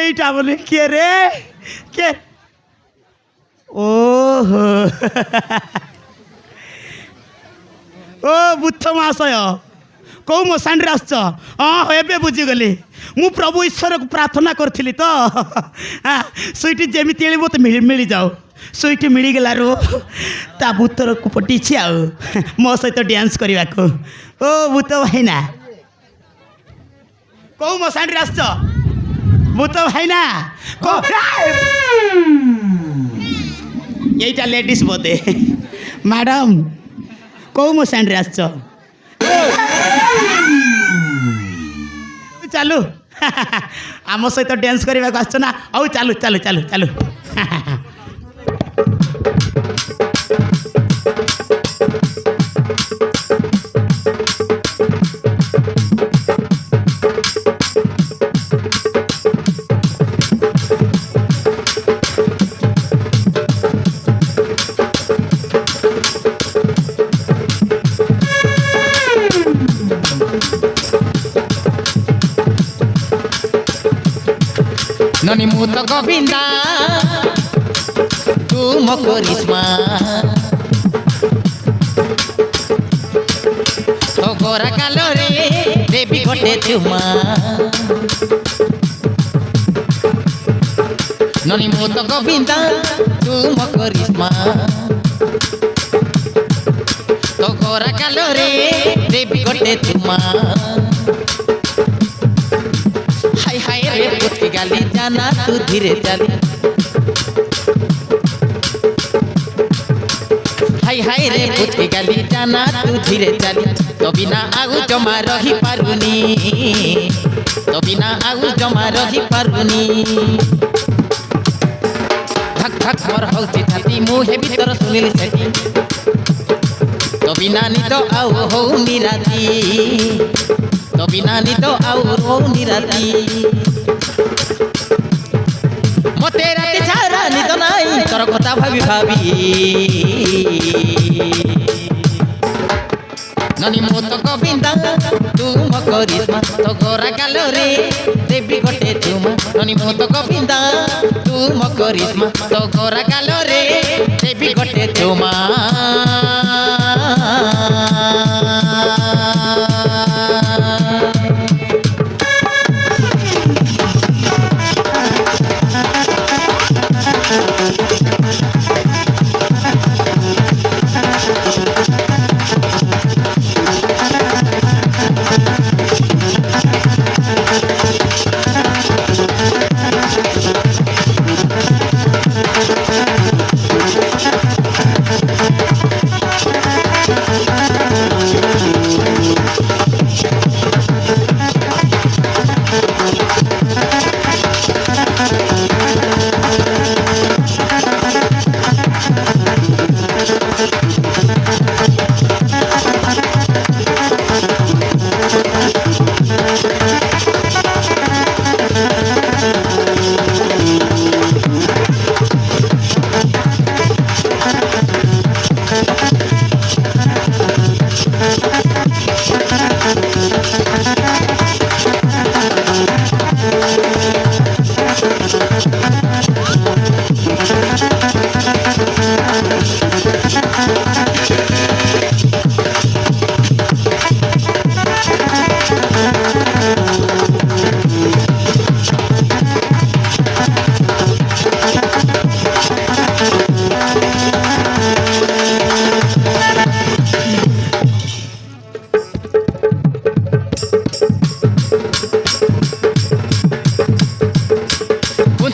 এইটা বলে কে রে কে ଓହୋ ଓ ବୁଦ୍ଧ ମହାଶୟ କେଉଁ ମଶାଣିରେ ଆସୁଛ? ହଁ ଏବେ ବୁଝିଗଲି। ମୁଁ ପ୍ରଭୁ ଈଶ୍ୱରକୁ ପ୍ରାର୍ଥନା କରିଥିଲି ତ ସେଇଠି ଯେମିତି ହେଲେ ମୋତେ ମିଳିଯାଉ। ସେଇଠି ମିଳିଗଲାରୁ ତା ଭୂତରକୁ ପଟିଛି ଆଉ ମୋ ସହିତ ଡ୍ୟାନ୍ସ କରିବାକୁ। ଓ ଭୂତ ଭାଇନା କେଉଁ ମଶାଣିରେ ଆସୁଛ? ଭୂତ ଭାଇନା এইটা লেডিস বোধে। ম্যাডাম কেউ মো স্যান্ডে আসছ? চালু আম সহিত ড্যান্স করা আসছ না? আউ চালু চালু চালু চালু। ननी मुत गोविंदा तू मो करिश्मा तो गोरा कालो रे देवी गोटे चुमा ननी मुत गोविंदा तू मो करिश्मा तो गोरा कालो रे देवी गोटे चुमा पुथी गाली जाना तू धीरे चली हाय हाय रे पुथी गाली जाना तू धीरे चली तो बिना आगु जमा रही पारुनी तो बिना आगु जमा रही पारुनी धक धक मोर होची छाती मुहे भीतर सुनिली सेठी तो बिना निद आउ हो निराती तो बिना निद आउ हो निराती मते राति सारा निद नाई तोर कथा भाबी भाबी ननी मोत गोविंदा तू मो करिश्मा तो गोरा कालो रे देवी गोटे चुमा ननी मोत गोविंदा तू मो करिश्मा तो गोरा कालो रे देवी गोटे चुमा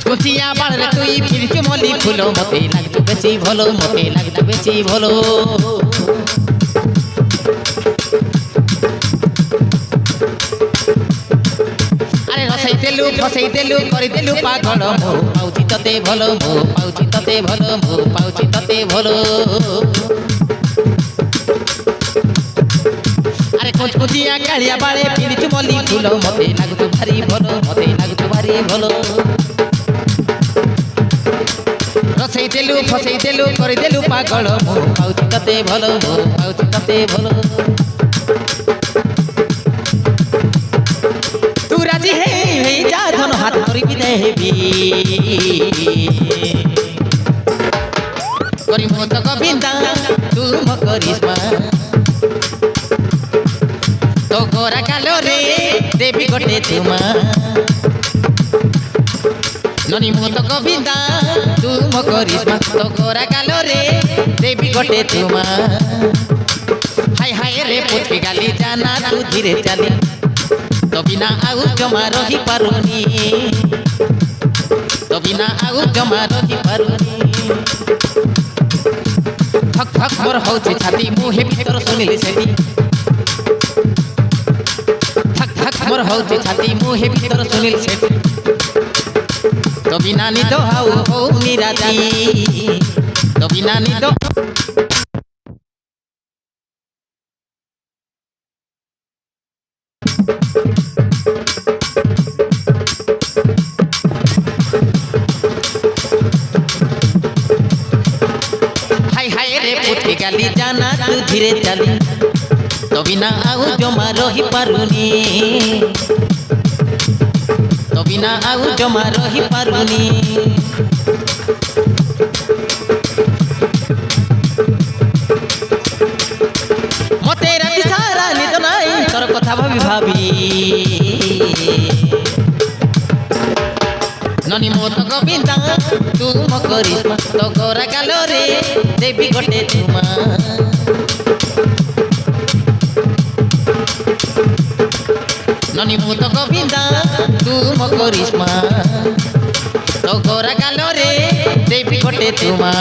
कुचिया बाल रे तुई फिर के मली फुलो मते लागतु बेसी भलो मते लागतु बेसी भलो अरे रसई देलु फसई देलु करि देलु पागल मो पाउची तते भलो मो पाउची तते भलो मो पाउची तते भलो अरे कुचिया कालिया बाले फिर के मली फुलो मते लागतु भारी भलो मते लागतु भारी भलो रसई देलु फसई देलु करि देलु पागल मो पाउची तते भलो मो पाउची तते भलो तू राजी हे जा धन हाथ करि दे হেবি করি মতো গোবিন্দা তুম করিসমা তো গোরা কালো রে দেবী গোটে তুমা ননি মতো গোবিন্দা তুম করিসমা তো গোরা কালো রে দেবী গোটে তুমা হাই হাই রে পুতকি গালি জানা তু ধীরে চালি তো বিনা আউ জমা রহি পারুনি তো বিনা আউ জমা রহি পারুনি ধক ধক মোর হଉଛି ছাতি মু হে ভিতর শুনিলি সেটি ধক ধক মোর হଉଛି ছাতি মু হে ভিতর শুনিলি সেটি তো বিনা নিদ হাউ হউনি রাতি তো বিনা নিদ হাই হাই রে পুতকি গালি জানা তু ধীরে চালি তো বিনা আউ জমা রহি পারুনি তো বিনা আউ জমা রহি পারুনি মতে রাতি সারা নিদ নাই তোর কথা ভাবি ভাবি ননি মতো গোবিন্দা তুম করিসমা তো গোরা কালো রে দেবী গোটে তুমা ননি মতো গোবিন্দা তুম করিসমা তো গোরা কালো রে দেবী গোটে তুমা